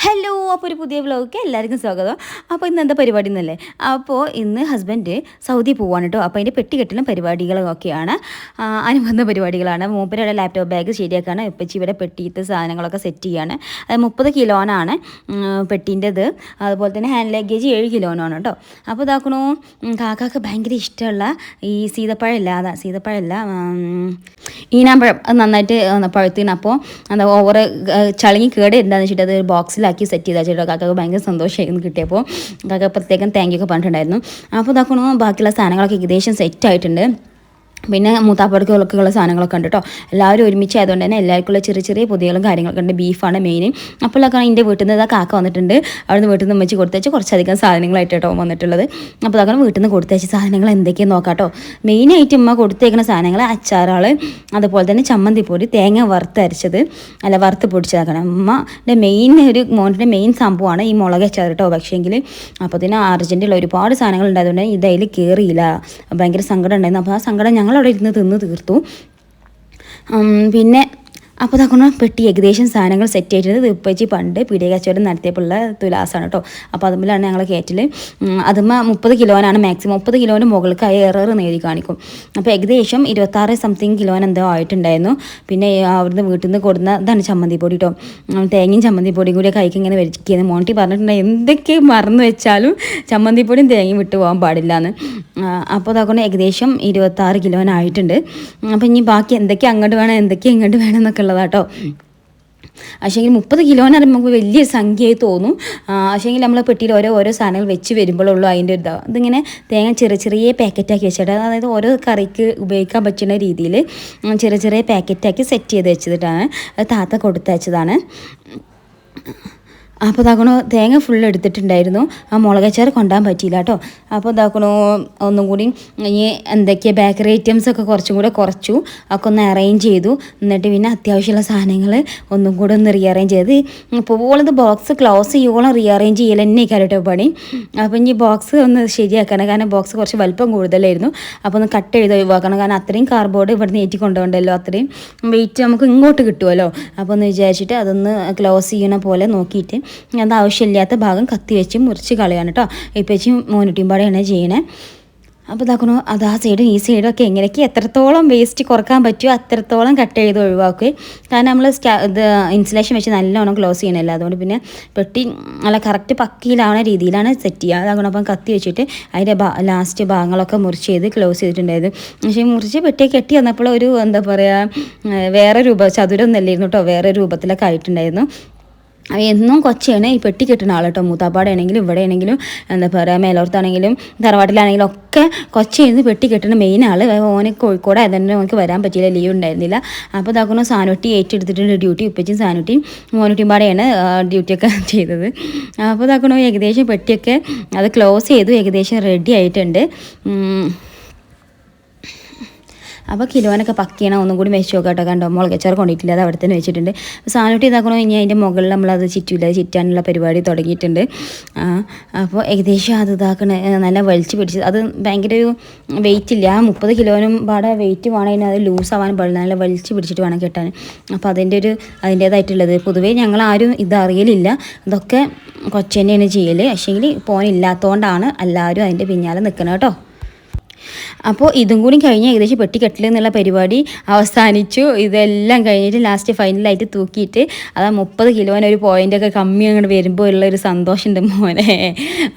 Hello, അപ്പോൾ ഒരു പുതിയ വ്ലോഗിലേക്ക് എല്ലാവർക്കും സ്വാഗതം. അപ്പോൾ ഇന്ന് എന്താ പരിപാടി എന്നല്ലേ? അപ്പോൾ ഇന്ന് ഹസ്ബൻഡ് സൗദി പോവാണ് കേട്ടോ. അപ്പോൾ അതിൻ്റെ പെട്ടികെട്ടലും പരിപാടികളൊക്കെയാണ്, അനുബന്ധ പരിപാടികളാണ്. മൂപ്പരുടെ ലാപ്ടോപ്പ് ബാഗ് ശരിയാക്കാണ്. ഇപ്പച്ചി ഇവിടെ പെട്ടിയിട്ട് സാധനങ്ങളൊക്കെ സെറ്റ് ചെയ്യാണ്. അത് 30 കിലോനാണ് പെട്ടീൻ്റെത്. അതുപോലെ തന്നെ ഹാൻഡ് ലഗേജ് 7 കിലോനാണ് കേട്ടോ. അപ്പോൾ ഇതാക്കണു കാക്കാക്ക് ഭയങ്കര ഇഷ്ടമുള്ള ഈ സീതപ്പഴമല്ല ഈനാമ്പഴം. അത് നന്നായിട്ട് പഴുത്തിന്. അപ്പോൾ എന്താ ഓവർ ചളങ്ങി കേട് എന്താണെന്ന് വെച്ചിട്ട് അത് ബോക്സിലാക്കി സെറ്റ് ചെയ്താൽ ചേട്ടാ. കാക്കക്ക് ഭയങ്കര സന്തോഷമായിരുന്നു കിട്ടിയപ്പോൾ. കാക്ക പ്രത്യേകം താങ്ക് യു ഒക്കെ പറഞ്ഞിട്ടുണ്ടായിരുന്നു. അപ്പോൾ ഇതാക്കണു ബാക്കിയുള്ള സാധനങ്ങളൊക്കെ ഏകദേശം സെറ്റ് ആയിട്ടുണ്ട്. പിന്നെ മൂത്താപ്പടക്കുള്ള സാധനങ്ങളൊക്കെ ഉണ്ട് കേട്ടോ. എല്ലാവരും ഒരുമിച്ച് ആയതുകൊണ്ട് തന്നെ എല്ലാവർക്കുള്ള ചെറിയ ചെറിയ പൊതികളും കാര്യങ്ങളൊക്കെ ഉണ്ട്. ബീഫാണ് മെയിൻ. അപ്പോഴൊക്കെ എൻ്റെ വീട്ടിൽ നിന്ന് കാക്ക വന്നിട്ടുണ്ട്. അവിടെ നിന്ന് വീട്ടിൽ നിന്ന് വെച്ച് കൊടുത്തേച്ച് കുറച്ചധികം സാധനങ്ങളായിട്ട് കേട്ടോ വന്നിട്ടുള്ളത്. അപ്പോൾ അതൊക്കെ വീട്ടിൽ നിന്ന് കൊടുത്തേച്ച സാധനങ്ങൾ എന്തൊക്കെയാണ് നോക്കാം കേട്ടോ. മെയിനായിട്ട് ഉമ്മ കൊടുത്തേക്കുന്ന സാധനങ്ങൾ അച്ചാറുകൾ, അതുപോലെ തന്നെ ചമ്മന്തിപ്പൊടി, തേങ്ങ വറുത്ത് പൊടിച്ചതാക്കണം. ഉമ്മൻ്റെ മോൻ്റെ മെയിൻ സംഭവമാണ് ഈ മുളക് അച്ചാർ കേട്ടോ. പക്ഷേങ്കിൽ അപ്പോൾ തന്നെ അർജൻറ്റിലുള്ള ഒരുപാട് സാധനങ്ങൾ ഉണ്ടായതുകൊണ്ട് ഇതതിൽ കയറിയില്ല. ഭയങ്കര സങ്കടം ഉണ്ടായിരുന്നു. അപ്പോൾ ആ സങ്കടം ഞങ്ങളവിടെ ഇരുന്ന് തിന്ന് തീർത്തു. പിന്നെ അപ്പോൾ ഇതാക്കുന്ന പെട്ടി ഏകദേശം സാധനങ്ങൾ സെറ്റ് ആയിട്ടത് ഇപ്പച്ചി പണ്ട് പീടിക കച്ചവടം നടത്തിയപ്പോഴുള്ള തുലാസാണ് കേട്ടോ. അപ്പോൾ അതുമ്പോഴാണ് ഞങ്ങൾ കയറ്റൽ. അതുമ്മ 30 കിലോനാണ് മാക്സിമം. 30 കിലോന് മുകൾക്കായി എറർ നേടി കാണിക്കും. അപ്പോൾ ഏകദേശം 26 സംതിങ് കിലോന് എന്തോ ആയിട്ടുണ്ടായിരുന്നു. പിന്നെ അവിടുന്ന് വീട്ടിൽ നിന്ന് കൊടുന്ന ഇതാണ് ചമ്മന്തിപ്പൊടി കേട്ടോ. തേങ്ങയും ചമ്മന്തിപ്പൊടിയും കൂടി കൈക്ക് ഇങ്ങനെ വെച്ചിരിക്കുന്നത്. മോണ്ടി പറഞ്ഞിട്ടുണ്ടെങ്കിൽ എന്തൊക്കെ മറന്നു വെച്ചാലും ചമ്മന്തിപ്പൊടിയും തേങ്ങയും വിട്ടു പോകാൻ പാടില്ല എന്ന്. അപ്പോൾ അതാകൊണ്ട് ഏകദേശം 26 കിലോനായിട്ടുണ്ട്. അപ്പോൾ ഇനി ബാക്കി എന്തൊക്കെ അങ്ങോട്ട് വേണം എന്തൊക്കെ ഇങ്ങോട്ട് വേണം എന്നൊക്കെ ഉള്ളതാട്ടോ. പക്ഷേങ്കിൽ 30 കിലോന്ന് പറയുമ്പോൾ നമുക്ക് വലിയ സംഖ്യയായി തോന്നും. പക്ഷേങ്കിൽ നമ്മൾ പെട്ടിയിൽ ഓരോ സാധനങ്ങൾ വെച്ച് വരുമ്പോഴുള്ളൂ അതിൻ്റെ ഒരു ഇതാണ്. ഇതിങ്ങനെ തേങ്ങ ചെറിയ പാക്കറ്റാക്കി വെച്ചിട്ട്, അതായത് ഓരോ കറിക്ക് ഉപയോഗിക്കാൻ പറ്റുന്ന രീതിയിൽ ചെറിയ പാക്കറ്റാക്കി സെറ്റ് ചെയ്ത് വെച്ചിട്ടാണ് താത്ത കൊടുത്തയച്ചതാണ്. അപ്പോൾ ഇതാക്കണോ തേങ്ങ ഫുൾ എടുത്തിട്ടുണ്ടായിരുന്നു. ആ മുളകച്ചാറ് കൊണ്ടുപോകാൻ പറ്റിയില്ല കേട്ടോ. അപ്പോൾ ഇതാക്കണോ ഒന്നും കൂടി ഈ എന്തൊക്കെയാണ് ബേക്കറി ഐറ്റംസൊക്കെ കുറച്ചും കൂടെ കുറച്ചു. ഒക്കെ ഒന്ന് അറേഞ്ച് ചെയ്തു. എന്നിട്ട് പിന്നെ അത്യാവശ്യമുള്ള സാധനങ്ങൾ ഒന്നും കൂടെ ഒന്ന് റീഅറേഞ്ച് ചെയ്ത് പോളത് ബോക്സ് ക്ലോസ് ചെയ്യുവോളം റീഅറേഞ്ച് ചെയ്യൽ തന്നെ കേട്ടോ പണി. അപ്പോൾ ഇനി ബോക്സ് ഒന്ന് ശരിയാക്കണം. കാരണം ബോക്സ് കുറച്ച് വലിപ്പം കൂടുതലായിരുന്നു. അപ്പോൾ ഒന്ന് കട്ട് ചെയ്ത് ഒഴിവാക്കണം. കാരണം അത്രയും കാർഡ്ബോർഡ് ഇവിടുന്ന് ഏറ്റി കൊണ്ടുപോകണ്ടല്ലോ. അത്രയും വെയിറ്റ് നമുക്ക് ഇങ്ങോട്ട് കിട്ടുമല്ലോ. അപ്പോൾ ഒന്ന് വിചാരിച്ചിട്ട് അതൊന്ന് ക്ലോസ് ചെയ്യണ പോലെ നോക്കിയിട്ട് അത് ആവശ്യമില്ലാത്ത ഭാഗം കത്തി വെച്ച് മുറിച്ച് കളയാണ് കേട്ടോ. ഇപ്പച്ചും മോനുട്ടിയും പാടെയാണ് ചെയ്യണേ. അപ്പോൾ ഇതാക്കണോ അത് ആ സൈഡും ഈ സൈഡും ഒക്കെ എങ്ങനെയൊക്കെ എത്രത്തോളം വേസ്റ്റ് കുറക്കാൻ പറ്റുമോ അത്രത്തോളം കട്ട് ചെയ്ത് ഒഴിവാക്കുക. കാരണം നമ്മൾ ഇത് ഇൻസുലേഷൻ വെച്ച് നല്ലോണം ക്ലോസ് ചെയ്യണമല്ലോ. അതുകൊണ്ട് പിന്നെ പെട്ടി നല്ല കറക്റ്റ് പക്കിയിലാവുന്ന രീതിയിലാണ് സെറ്റ് ചെയ്യുക. അതാകണം. അപ്പം കത്തി വെച്ചിട്ട് അതിൻ്റെ ലാസ്റ്റ് ഭാഗങ്ങളൊക്കെ മുറിച്ച് ചെയ്ത് ക്ലോസ് ചെയ്തിട്ടുണ്ടായത്. പക്ഷേ മുറിച്ച് പെട്ടിയെ കെട്ടി വന്നപ്പോൾ ഒരു എന്താ പറയുക വേറെ ചതുരമൊന്നുമല്ലായിരുന്നു കേട്ടോ. വേറെ രൂപത്തിലൊക്കെ ആയിട്ടുണ്ടായിരുന്നു. എന്നും കൊച്ചയാണ് ഈ പെട്ടി കെട്ടുന്ന ആൾ കേട്ടോ. മൂത്താപ്പാടാണെങ്കിലും ഇവിടെ ആണെങ്കിലും എന്താ പറയുക മേലോർത്താണെങ്കിലും തറവാട്ടിലാണെങ്കിലും ഒക്കെ കൊച്ചയായിരുന്നു പെട്ടി കെട്ടുന്ന മെയിൻ ആൾ. ഓന് കോഴിക്കോട് ആയതുകൊണ്ട് ഓനക്ക് വരാൻ പറ്റിയില്ല, ലീവ് ഉണ്ടായിരുന്നില്ല. അപ്പോൾ ഇതാക്കുന്ന സാനുട്ടി ഏറ്റെടുത്തിട്ടുണ്ട് ഡ്യൂട്ടി. ഉപ്പച്ചും സാനുട്ടിയും മോനുട്ടിയും പാടെയാണ് ഡ്യൂട്ടിയൊക്കെ ചെയ്തത്. അപ്പോൾ ഇതാക്കണോ ഏകദേശം പെട്ടിയൊക്കെ അത് ക്ലോസ് ചെയ്തു. ഏകദേശം റെഡി ആയിട്ടുണ്ട്. അപ്പോൾ കിലോനൊക്കെ പക്കിയണം. ഒന്നും കൂടി വെച്ച് നോക്കാം കേട്ടോ. കണ്ടോ മുളകച്ചാറ് കൊണ്ടിട്ടില്ല, അത് അവിടെ തന്നെ വെച്ചിട്ടുണ്ട്. സാധനമായിട്ട് ഇതാക്കണോ ഇനി അതിൻ്റെ മുകളിൽ നമ്മളത് ചുറ്റാനുള്ള പരിപാടി തുടങ്ങിയിട്ടുണ്ട്. അപ്പോൾ ഏകദേശം അത് ഇതാക്കണ നല്ല വലിച്ച് പിടിച്ച് അത് ഭയങ്കര ഒരു വെയിറ്റ് ഇല്ല. 30 കിലോനും പാടെ വെയിറ്റ് വേണമെങ്കിൽ അത് ലൂസ് ആവാൻ പാടില്ല. നല്ല വലിച്ച് പിടിച്ചിട്ട് വേണം കെട്ടാൻ. അപ്പോൾ അതിൻ്റേതായിട്ടുള്ളത് പൊതുവേ ഞങ്ങൾ ആരും ഇതറിയലില്ല. ഇതൊക്കെ കൊച്ചന്നെയാണ് ചെയ്യൽ. പക്ഷേങ്കിൽ പോനില്ലാത്തതുകൊണ്ടാണ് എല്ലാവരും അതിൻ്റെ പിന്നാലെ നിൽക്കണം കേട്ടോ. അപ്പോൾ ഇതും കൂടി കഴിഞ്ഞ് ഏകദേശം പെട്ടി കെട്ടിൽ എന്നുള്ള പരിപാടി അവസാനിച്ചു. ഇതെല്ലാം കഴിഞ്ഞിട്ട് ലാസ്റ്റ് ഫൈനലായിട്ട് തൂക്കിയിട്ട് അതാ 30 കിലോന് ഒരു പോയിൻ്റൊക്കെ കമ്മി അങ്ങോട്ട് വരുമ്പോൾ ഉള്ളൊരു സന്തോഷമുണ്ട് മോനെ.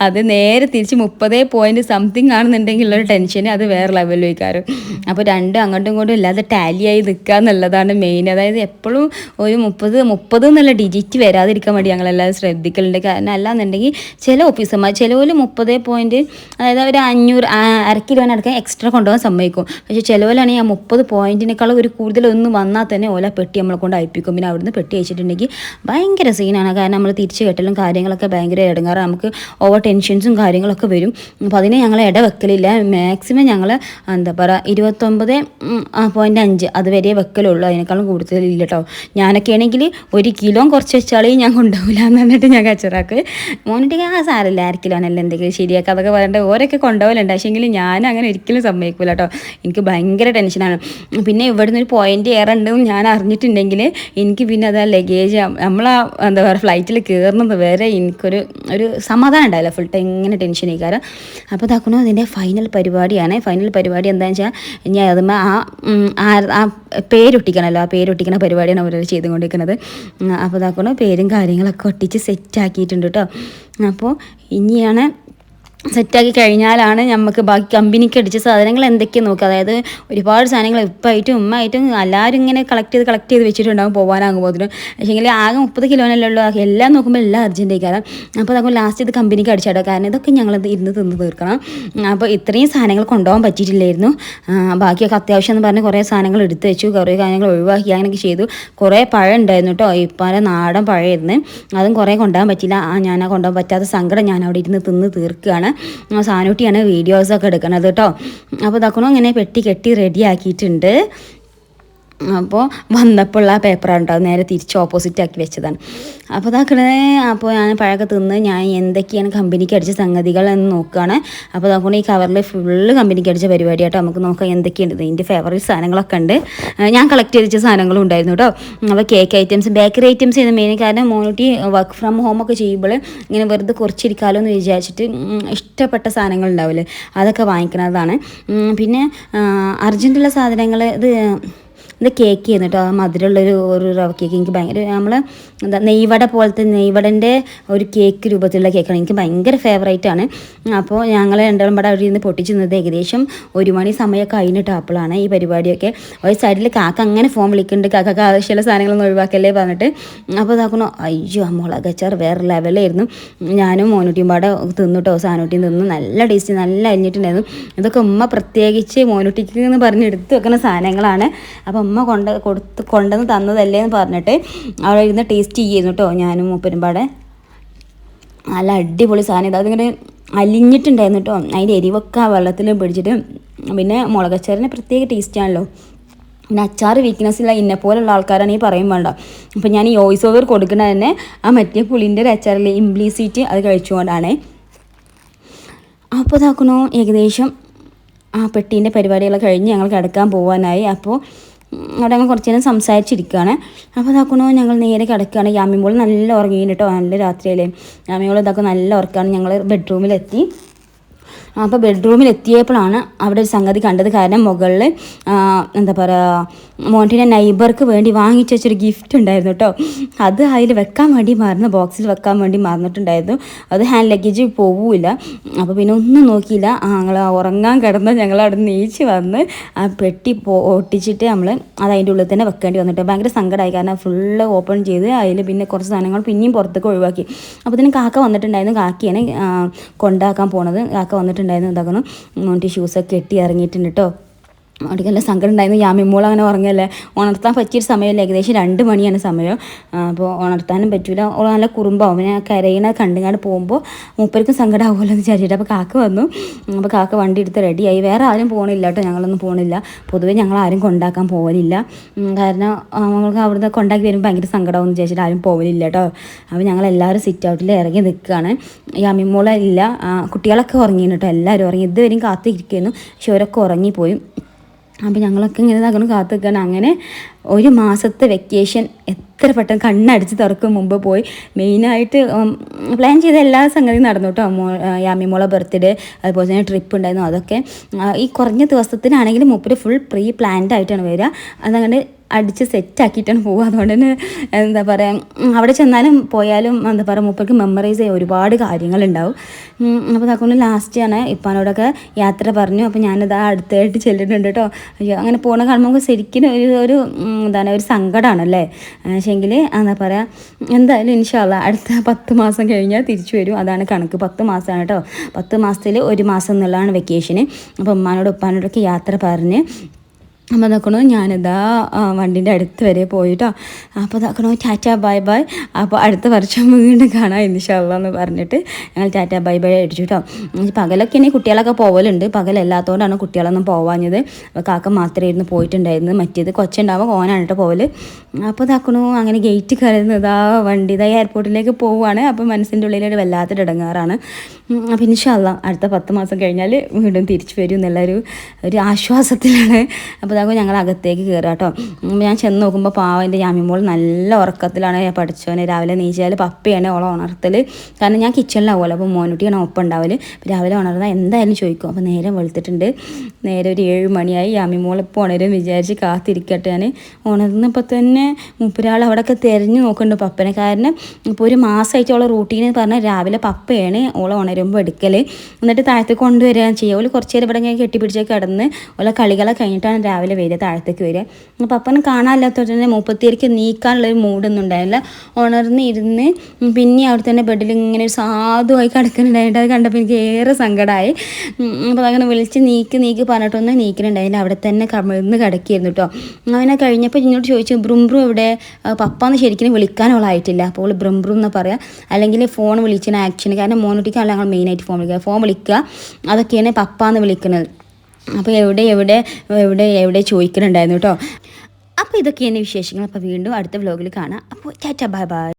അത് നേരെ തിരിച്ച് 30 പോയിൻ്റ് സംതിങ് ആണെന്നുണ്ടെങ്കിൽ ഉള്ളൊരു ടെൻഷൻ അത് വേറെ ലെവലിൽ വയ്ക്കാറും. അപ്പോൾ രണ്ടും അങ്ങോട്ടും ഇങ്ങോട്ടും ഇല്ലാതെ ടാലിയായി നിൽക്കുക എന്നുള്ളതാണ് മെയിൻ. അതായത് എപ്പോഴും ഒരു 30 എന്നുള്ള ഡിജിറ്റ് വരാതിരിക്കാൻ വേണ്ടി ഞങ്ങളെല്ലാവരും ശ്രദ്ധിക്കലുണ്ട്. കാരണം അല്ലാന്നുണ്ടെങ്കിൽ ചില ഓഫീസർമാർ ചിലവർ 30 പോയിൻ്റ് അതായത് ഒരു 500 അര കിലോന് അടക്കം എക്സ്ട്രാ കൊണ്ടുപോകാൻ സമ്മതിക്കും. പക്ഷേ ചിലവിലാണെങ്കിൽ ആ 30 പോയിൻറ്റിനേക്കാളും ഒരു കൂടുതലൊന്നും വന്നാൽ തന്നെ ഓല പെട്ടി നമ്മളെ കൊണ്ട് അയപ്പിക്കും. പിന്നെ അവിടുന്ന് പെട്ടി അയച്ചിട്ടുണ്ടെങ്കിൽ ഭയങ്കര സീനാണ്. കാരണം നമ്മൾ തിരിച്ച് കെട്ടലും കാര്യങ്ങളൊക്കെ ഭയങ്കര ഇടങ്ങാറാണ്. നമുക്ക് ഓവർ ടെൻഷൻസും കാര്യങ്ങളൊക്കെ വരും. അപ്പോൾ അതിനെ ഞങ്ങൾ ഇടവെക്കലില്ല. മാക്സിമം ഞങ്ങൾ എന്താ പറയുക 29.5 അതുവരെ വെക്കലുള്ളൂ. അതിനേക്കാളും കൂടുതലില്ല കേട്ടോ. ഞാനൊക്കെ ആണെങ്കിൽ 1 കിലോ കുറച്ച് വെച്ചാളേ ഞാൻ കൊണ്ടുപോകില്ല എന്ന് പറഞ്ഞിട്ട് ഞാൻ കച്ചറാക്ക് മോനിട്ട് സാരമില്ല 1/2 കിലോനല്ല എന്തെങ്കിലും ശരിയാക്കുക അതൊക്കെ പറയേണ്ടത് ഓരൊക്കെ കൊണ്ടുപോകലുണ്ട്. പക്ഷേങ്കിൽ ഞാൻ അങ്ങനെ അങ്ങനെ ഒരിക്കലും സമ്മതിക്കില്ല കേട്ടോ. എനിക്ക് ഭയങ്കര ടെൻഷനാണ്. പിന്നെ ഇവിടുന്ന് ഒരു പോയിൻ്റ് ഏറെ ഉണ്ടെന്ന് ഞാൻ അറിഞ്ഞിട്ടുണ്ടെങ്കിൽ എനിക്ക് പിന്നെ അത് ലഗേജ് നമ്മളാ എന്താ പറയുക ഫ്ലൈറ്റിൽ കയറുന്നത് വരെ ഒരു സമാധാനം ഉണ്ടാവില്ല. ഫുൾ ടൈം ഇങ്ങനെ ടെൻഷൻ ആയിക്കാരം. അപ്പോൾ ഇതാക്കണോ അതിൻ്റെ ഫൈനൽ പരിപാടിയാണ്. ഫൈനൽ പരിപാടി എന്താണെന്ന് വെച്ചാൽ ഇനി അതുമ്പോൾ ആ പേരൊട്ടിക്കണമല്ലോ, ആ പേരൊട്ടിക്കണ പരിപാടിയാണ് അവർ ചെയ്തുകൊണ്ടിരിക്കുന്നത്. അപ്പോൾ ഇതാക്കണോ പേരും കാര്യങ്ങളൊക്കെ ഒട്ടിച്ച് സെറ്റാക്കിയിട്ടുണ്ട് കേട്ടോ. അപ്പോൾ ഇനിയാണ് സെറ്റാക്കി കഴിഞ്ഞാലാണ് നമുക്ക് ബാക്കി കമ്പനിക്ക് അടിച്ച സാധനങ്ങൾ എന്തൊക്കെയാണ് നോക്കുക. അതായത് ഒരുപാട് സാധനങ്ങൾ ഉപ്പായിട്ടും ഉമ്മായിട്ടും എല്ലാവരും ഇങ്ങനെ കളക്ട് ചെയ്ത് വെച്ചിട്ടുണ്ടാകും പോകാനാകുമ്പോഴത്തേനും. പക്ഷേങ്കിൽ ആകെ 30 കിലോനല്ലേ ഉള്ളൂ. എല്ലാം നോക്കുമ്പോൾ എല്ലാം അർജൻറ്റായിക്കാരം. അപ്പോൾ നമുക്ക് ലാസ്റ്റ് ഇത് കമ്പനിക്ക് അടിച്ചാട്ടോ. കാരണം ഇതൊക്കെ ഞങ്ങൾ ഇരുന്ന് തിന്ന് തീർക്കണം. അപ്പോൾ ഇത്രയും സാധനങ്ങൾ കൊണ്ടുപോകാൻ പറ്റിയിട്ടില്ലായിരുന്നു. ബാക്കിയൊക്കെ അത്യാവശ്യം എന്ന് പറഞ്ഞ് കുറേ സാധനങ്ങൾ എടുത്ത് വെച്ചു, കുറേ കാര്യങ്ങൾ ഒഴിവാക്കി അങ്ങനെയൊക്കെ ചെയ്തു. കുറേ പഴം ഉണ്ടായിരുന്നു കേട്ടോ, ഇപ്പാരെ നാടൻ പഴമായിരുന്നു. അതും കുറേ കൊണ്ടുപോകാൻ പറ്റില്ല. ഞാൻ കൊണ്ടുപോകാൻ പറ്റാത്ത സങ്കടം ഞാൻ അവിടെ ഇരുന്ന് തിന്ന് തീർക്കുകയാണ്. സാനൂട്ടിയാണ് വീഡിയോസൊക്കെ എടുക്കുന്നത് കേട്ടോ. അപ്പോൾ ഇതാക്കണോ ഇങ്ങനെ പെട്ടി കെട്ടി റെഡി ആക്കിയിട്ടുണ്ട്. അപ്പോൾ വന്നപ്പോൾ ആ പേപ്പറാണ് കേട്ടോ, നേരെ തിരിച്ച് ഓപ്പോസിറ്റ് ആക്കി വെച്ചതാണ്. അപ്പോൾ ഇതാക്കണേ, അപ്പോൾ ഞാൻ പഴമൊക്കെ തിന്ന് ഞാൻ എന്തൊക്കെയാണ് കമ്പനിക്ക് അടിച്ച സംഗതികൾ എന്ന് നോക്കുകയാണ്. അപ്പോൾ നോക്കണം ഈ കവറിൽ ഫുള്ള് കമ്പനിക്ക് അടിച്ച പരിപാടിയാട്ടോ. നമുക്ക് നോക്കാം എന്തൊക്കെയുണ്ട്. എൻ്റെ ഫേവറേറ്റ് സാധനങ്ങളൊക്കെ ഉണ്ട്. ഞാൻ കളക്ട് ചെയ്ത് വെച്ച സാധനങ്ങളും ഉണ്ടായിരുന്നു കേട്ടോ. അപ്പോൾ കേക്ക് ഐറ്റംസ്, ബേക്കറി ഐറ്റംസ് ചെയ്യുന്ന മെയിൻ. കാരണം മോനൂട്ടി വർക്ക് ഫ്രം ഹോമൊക്കെ ചെയ്യുമ്പോൾ ഇങ്ങനെ വെറുതെ കുറച്ചിരിക്കാമല്ലോ എന്ന് വിചാരിച്ചിട്ട് ഇഷ്ടപ്പെട്ട സാധനങ്ങൾ ഉണ്ടാവില്ലേ, അതൊക്കെ വാങ്ങിക്കുന്നതാണ്. പിന്നെ അർജൻറ്റുള്ള സാധനങ്ങൾ ഇത് കേക്ക് ചെയ്യുന്നു കേട്ടോ. മധുരമുള്ളൊരു റവ കേക്ക് എനിക്ക് ഭയങ്കര, നമ്മൾ എന്താ നെയ്വട പോലത്തെ നെയ്വടൻ്റെ ഒരു കേക്ക് രൂപത്തിലുള്ള കേക്കാണ്. എനിക്ക് ഭയങ്കര ഫേവറേറ്റാണ്. അപ്പോൾ ഞങ്ങൾ രണ്ടാളും ഇവിടെ അവിടെ നിന്ന് പൊട്ടിച്ചിരുന്നത് ഏകദേശം 1 മണി സമയമൊക്കെ കഴിഞ്ഞിട്ട് അപ്പോഴാണ് ഈ പരിപാടിയൊക്കെ. ഒരു സൈഡിൽ കാക്ക അങ്ങനെ ഫോൺ വിളിക്കുന്നുണ്ട്, കാക്കക്ക് ആവശ്യമുള്ള സാധനങ്ങളൊന്നും ഒഴിവാക്കല്ലേ പറഞ്ഞിട്ട്. അപ്പോൾ ഇതാക്കണോ അയ്യോ മുളകച്ചാർ വേറെ ലെവലായിരുന്നു. ഞാനും മോനൂട്ടിയും പാടെ തിന്നു കേട്ടോ. സാനൂട്ടിയും തിന്നു, നല്ല ടേസ്റ്റ്, നല്ല അരിഞ്ഞിട്ടുണ്ടായിരുന്നു. ഇതൊക്കെ ഉമ്മ പ്രത്യേകിച്ച് മോനൂട്ടിക്ക് എന്ന് പറഞ്ഞ് എടുത്ത് വെക്കുന്ന സാധനങ്ങളാണ്. അപ്പോൾ ഉമ്മ കൊണ്ടുവന്ന് തന്നതല്ലേ എന്ന് പറഞ്ഞിട്ട് അവിടെ ഇരുന്ന് ടേസ്റ്റ് ചെയ്യുന്നു കേട്ടോ. ഞാനും മൂപ്പരും പാടെ നല്ല അടിപൊളി സാധനം. ഇത് അതിങ്ങനെ അലിഞ്ഞിട്ടുണ്ടായിരുന്നു കേട്ടോ. അതിൻ്റെ എരിവൊക്കെ വെള്ളത്തിൽ പിടിച്ചിട്ട്. പിന്നെ മുളകച്ചാറിന് പ്രത്യേക ടേസ്റ്റാണല്ലോ. പിന്നെ അച്ചാർ വീക്ക്നെസ്സില്ല ഇന്നെ പോലുള്ള ആൾക്കാരാണ് ഈ പറയും വേണ്ട. അപ്പോൾ ഞാൻ ഈ വോയിസ് ഓവർ കൊടുക്കുന്നത് തന്നെ ആ മറ്റേ പുളിൻ്റെ ഒരു അച്ചാറിൽ ഇംപ്ലീസിറ്റ് അത് കഴിച്ചുകൊണ്ടാണ്. അപ്പോൾ ഇതാക്കണോ ഏകദേശം ആ പെട്ടീൻ്റെ പരിപാടികളൊക്കെ കഴിഞ്ഞ് ഞങ്ങൾ കിടക്കാൻ പോകാനായി. അപ്പോൾ അവിടെ ഞങ്ങൾ കുറച്ച് നേരം സംസാരിച്ചിരിക്കുകയാണ്. അപ്പോൾ ഇതാക്കണോ ഞങ്ങൾ നേരെ കിടക്കുകയാണ്. യാമിമോൾ നല്ല ഉറങ്ങിയിട്ട് കേട്ടോ, നല്ല രാത്രിയല്ലേ. യാമിമോൾ ഇതാക്കും നല്ല ഉറക്കമാണ്. ഞങ്ങൾ ബെഡ്റൂമിലെത്തി. അപ്പോൾ ബെഡ്റൂമിലെത്തിയപ്പോഴാണ് അവിടെ ഒരു സംഗതി കണ്ടത്. കാരണം മുകളിൽ എന്താ പറയുക മോണ്ടിൻ്റെ നൈബർക്ക് വേണ്ടി വാങ്ങിച്ചു വെച്ചൊരു ഗിഫ്റ്റ് ഉണ്ടായിരുന്നു കേട്ടോ. അത് അതിൽ വെക്കാൻ വേണ്ടി ബോക്സിൽ വെക്കാൻ വേണ്ടി മറന്നിട്ടുണ്ടായിരുന്നു. അത് ഹാൻഡ് ലഗേജ് പോവില്ല. അപ്പോൾ പിന്നെ ഒന്നും നോക്കിയില്ല. ഞങ്ങൾ ഉറങ്ങാൻ കിടന്ന് ഞങ്ങൾ അവിടെ നീച്ച് വന്ന് ആ പെട്ടി ഒട്ടിച്ചിട്ട് നമ്മൾ അത് അതിൻ്റെ ഉള്ളിൽ തന്നെ വെക്കേണ്ടി വന്നിട്ട് ഭയങ്കര സങ്കടമായി. കാരണം ഫുള്ള് ഓപ്പൺ ചെയ്ത് അതിൽ പിന്നെ കുറച്ച് സാധനങ്ങൾ പിന്നെയും പുറത്തേക്ക് ഒഴിവാക്കി. അപ്പോൾ ഇതിന് കാക്ക വന്നിട്ടുണ്ടായിരുന്നു. കാക്കയാണ് കൊണ്ടാക്കാൻ പോണത്. കാക്ക വന്നിട്ടുണ്ടായിരുന്നു. ഇതാക്കണം മോണ്ടി ഷൂസൊക്കെ കെട്ടി ഇറങ്ങിയിട്ടുണ്ട് കേട്ടോ. അവിടേക്കെല്ലാം സങ്കടം ഉണ്ടായിരുന്നു. യാമിമോൾ അങ്ങനെ ഉറങ്ങല്ലേ, ഉണർത്താൻ പറ്റിയൊരു സമയമല്ല. ഏകദേശം 2 മണിയാണ് സമയം. അപ്പോൾ ഉണർത്താനും പറ്റില്ല. ഓൾ നല്ല കുറുമ്പാവും. പിന്നെ കരയിണ കണ്ടുങ്ങാണ്ട് പോകുമ്പോൾ മൂപ്പർക്കും സങ്കടം ആവുമല്ലോ എന്ന് വിചാരിച്ചിട്ട് അപ്പോൾ കാക്ക വന്നു. അപ്പോൾ കാക്ക വണ്ടി എടുത്ത് റെഡിയായി. വേറെ ആരും പോകണില്ല കേട്ടോ, ഞങ്ങളൊന്നും പോകണില്ല. പൊതുവേ ഞങ്ങൾ ആരും കൊണ്ടാക്കാൻ പോകലില്ല. കാരണം നമ്മൾക്ക് അവിടുന്ന് കൊണ്ടാക്കി വരുമ്പോൾ ഭയങ്കര സങ്കടമാവും എന്ന് വിചാരിച്ചിട്ട് ആരും പോകലില്ല കേട്ടോ. അപ്പോൾ ഞങ്ങളെല്ലാവരും സിറ്റ് ഔട്ടിൽ ഇറങ്ങി നിൽക്കുകയാണ്. യാമിമോളില്ല, കുട്ടികളൊക്കെ ഉറങ്ങിയിരുന്നു കേട്ടോ. എല്ലാവരും ഉറങ്ങി. ഇതുവരെയും കാത്തിരിക്കുന്നു. പക്ഷെ അവരൊക്കെ ഉറങ്ങിപ്പോയി. അപ്പോൾ ഞങ്ങളൊക്കെ ഇങ്ങനെ ഇതാക്കണം, കാത്തു നിൽക്കണം. അങ്ങനെ 1 മാസത്തെ വെക്കേഷൻ എത്ര പെട്ടെന്ന് കണ്ണടിച്ച് തുറക്കും മുമ്പ് പോയി. മെയിനായിട്ട് പ്ലാൻ ചെയ്ത എല്ലാ സംഗതിയും നടന്നു കേട്ടോ. യാമിമോളെ ബർത്ത്ഡേ, അതുപോലെ തന്നെ ട്രിപ്പ് ഉണ്ടായിരുന്നു. അതൊക്കെ ഈ കുറഞ്ഞ ദിവസത്തിനാണെങ്കിലും മൂപ്പര് ഫുൾ പ്രീ പ്ലാൻഡ് ആയിട്ടാണ് വരിക. അതങ്ങനെ അടിച്ച് സെറ്റാക്കിയിട്ടാണ് പോവുക. അതുകൊണ്ട് തന്നെ എന്താ പറയുക അവിടെ ചെന്നാലും പോയാലും എന്താ പറയുക മൂപ്പർക്ക് മെമ്മറൈസ് ചെയ്യാൻ ഒരുപാട് കാര്യങ്ങളുണ്ടാവും. അപ്പോൾ അതുകൊണ്ട് ലാസ്റ്റാണ് ഇപ്പാനോടൊക്കെ യാത്ര പറഞ്ഞു. അപ്പോൾ ഞാനിത് അടുത്തായിട്ട് ചെല്ലുന്നുണ്ട് കേട്ടോ. അങ്ങനെ പോണ കാണുമ്പോൾ നമുക്ക് ശരിക്കും ഒരു ഒരു സങ്കടമാണല്ലേ. പക്ഷേങ്കിൽ എന്താ പറയുക എന്തായാലും ഇൻഷാ അല്ലാഹ് അടുത്ത 10 മാസം കഴിഞ്ഞാൽ തിരിച്ചു വരും. അതാണ് കണക്ക്. 10 മാസമാണ് കേട്ടോ. 10 മാസത്തിൽ 1 മാസം എന്നുള്ളതാണ് വെക്കേഷന്. അപ്പോൾ ഉപ്പാനോടൊക്കെ യാത്ര പറഞ്ഞ് അപ്പോൾ നോക്കണോ ഞാനിതാ വണ്ടിൻ്റെ അടുത്ത് വരെ പോയിട്ടോ. അപ്പോൾ നോക്കണോ ടാറ്റ ബൈ ബൈ, അപ്പോൾ അടുത്ത വർഷം വീണ്ടും കാണാം ഇൻഷാല്ലാ എന്ന് പറഞ്ഞിട്ട് ഞങ്ങൾ ടാറ്റ ബൈ ബൈ അടിച്ചു കേട്ടോ. പകലൊക്കെ ഇനി കുട്ടികളൊക്കെ പോകലുണ്ട്, പകലല്ലാത്തതുകൊണ്ടാണ് കുട്ടികളൊന്നും പോവാഞ്ഞത്. അപ്പോൾ കാക്ക മാത്രമേ ഇരുന്ന് പോയിട്ടുണ്ടായിരുന്നു, മറ്റേത് കൊച്ചുണ്ടാവുമ്പോൾ ഓനാണ് കേട്ടോ പോകൽ. അപ്പോൾ ഇതാക്കണു അങ്ങനെ ഗേറ്റ് കയറുന്നതാ വണ്ടി ഇതാ എയർപോർട്ടിലേക്ക് പോവുകയാണ്. അപ്പോൾ മനസ്സിൻ്റെ ഉള്ളിലൊരു വല്ലാത്തൊരു ഇടങ്ങാറാണ്. അപ്പോൾ ഇൻഷാല്ലാ അടുത്ത 10 മാസം കഴിഞ്ഞാൽ വീണ്ടും തിരിച്ചു വരും എന്നുള്ളൊരു ആശ്വാസത്തിലാണ്. അപ്പോൾ അതാകുമ്പോൾ ഞങ്ങൾ അകത്തേക്ക് കയറുക കേട്ടോ. ഞാൻ ചെന്ന് നോക്കുമ്പോൾ പാവം എൻ്റെ യാമിമോൾ നല്ല ഉറക്കത്തിലാണ്. പഠിച്ചോനെ രാവിലെ നീച്ചാൽ പപ്പയാണ് ഓളെ ഉണർത്തൽ. കാരണം ഞാൻ കിച്ചണിലാവുമല്ലോ, അപ്പോൾ മോനുട്ടിയാണ് ഒപ്പം ഉണ്ടാവൽ. അപ്പോൾ രാവിലെ ഉണർന്നാൽ എന്തായാലും ചോദിക്കും. അപ്പോൾ നേരം വെളുത്തിട്ടുണ്ട്, നേരെ ഒരു 7 മണിയായി. യാമിമോൾ ഇപ്പോൾ ഉണരും വിചാരിച്ച് കാത്തിരിക്കട്ടെ. ഞാൻ ഉണർന്നപ്പോൾ തന്നെ മുപ്പൊരാൾ അവിടെയൊക്കെ തിരഞ്ഞു നോക്കുന്നുണ്ട് പപ്പനെ. കാരണം ഇപ്പോൾ ഒരു മാസമായിട്ട് ഓളെ റൂട്ടീൻ പറഞ്ഞാൽ രാവിലെ പപ്പയാണ് ഓളെ ഉണരുമ്പോൾ എടുക്കൽ, എന്നിട്ട് താഴത്തേക്ക് കൊണ്ടുവരികയാണ് ചെയ്യുക. ഓൾ കുറച്ച് നേരം ഇവിടെ ഇങ്ങനെ കെട്ടിപ്പിടിച്ച് കിടന്ന് ഓളെ കളികളെ കഴിഞ്ഞിട്ടാണ് രാവിലെ വരിക, താഴത്തേക്ക് വരിക. അപ്പോൾ പപ്പനെ കാണാനില്ലാത്തതുകൊണ്ട് തന്നെ മുപ്പത്തിയേക്ക് നീക്കാനുള്ളൊരു മൂഡൊന്നും ഉണ്ടായില്ല. ഉണർന്നിരുന്ന് പിന്നെ അവിടെ തന്നെ ബെഡിൽ ഇങ്ങനെ ഒരു സാധുവായി കിടക്കുന്നുണ്ടായിട്ട് അത് കണ്ടപ്പോൾ എനിക്ക് ഏറെ സങ്കടമായി. അപ്പോൾ അങ്ങനെ വിളിച്ച് നീക്ക് പറഞ്ഞിട്ടൊന്നും നീക്കുന്നുണ്ടായില്ല, അവിടെ തന്നെ കമിഴ്ന്ന് കിടക്കിയിരുന്നു കേട്ടോ. അങ്ങനെ കഴിഞ്ഞപ്പോൾ എന്നോട് ചോദിച്ചു ബ്രും ഇവിടെ പപ്പാന്ന് ശരിക്കും വിളിക്കാനുള്ളതായിട്ടില്ല. അപ്പോൾ അവൾ ബ്രും എന്ന് പറയുക, അല്ലെങ്കിൽ ഫോൺ വിളിച്ചിന് ആക്ഷൻ. കാരണം മോനുട്ടിക്കാണ് ഞങ്ങൾ മെയിനായിട്ട് ഫോൺ വിളിക്കുക, അതൊക്കെയാണ് പപ്പാന്ന് വിളിക്കുന്നത്. അപ്പോൾ എവിടെ ചോദിക്കുന്നുണ്ടായിരുന്നു കേട്ടോ. അപ്പോൾ ഇതൊക്കെയാണ് വിശേഷങ്ങൾ. അപ്പോൾ വീണ്ടും അടുത്ത വ്ലോഗിൽ കാണാം. അപ്പോൾ ടാറ്റ ബൈ ബൈ.